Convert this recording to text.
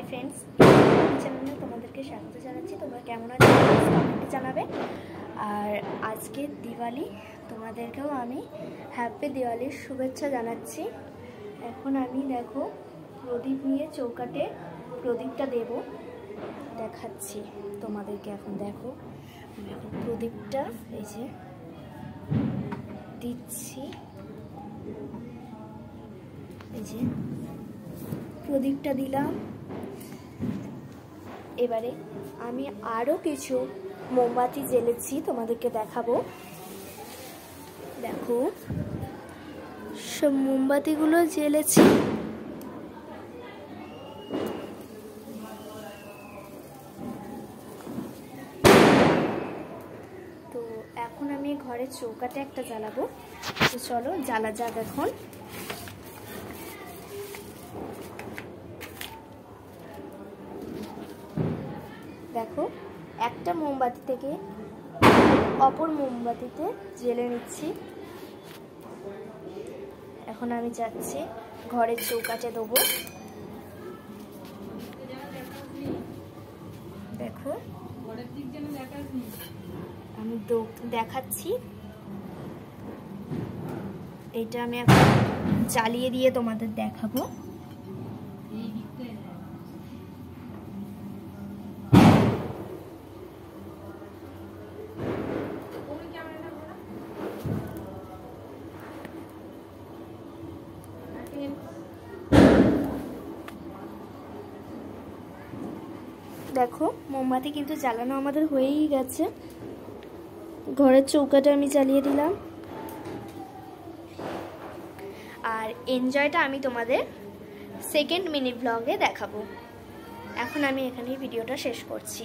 Friends चैनले तुम्हादेरके स्वागत जानाच्छि। तोमरा केमन आछो कमेंटे जानाबे। और आज के दिवाली तुम्हादेरकेও आमी हैप्पी दिवालिर शुभेच्छा जानाच्छि। एखन आमी देखो प्रदीप निये चौकाटे प्रदीपटा देब देखाচ্ছি তোমাদেরকে। এখন দেখো আমি এখন প্রদীপটা এই যে দিচ্ছি, এই যে প্রদীপটা দিলাম। এবারে আমি আরো কিছু মোমবাতি জ্বেলেছি তোমাদেরকে দেখাবো। দেখো সব মোমবাতিগুলো জ্বেলেছি। তো এখন আমি ঘরের চৌকাটে একটা জ্বালাবো। তো চলো জ্বালা যাক এখন। দেখো একটা মোমবাতি থেকে অপর মোমবাতিতে জ্বেলে নিচ্ছি। এখন আমি যাচ্ছি ঘরের চৌকাটে দেবো। দেখো আমি দেখাচ্ছি, এটা আমি এখন জ্বালিয়ে দিয়ে তোমাদের দেখাবো। দেখো মোমবাতি কিন্তু জ্বালানো আমাদের হয়েই গেছে। ঘরের চৌকাটা আমি জ্বালিয়ে দিলাম। আর এনজয়টা আমি তোমাদের সেকেন্ড মিনি ব্লগে দেখাবো। এখন আমি এখানেই ভিডিওটা শেষ করছি।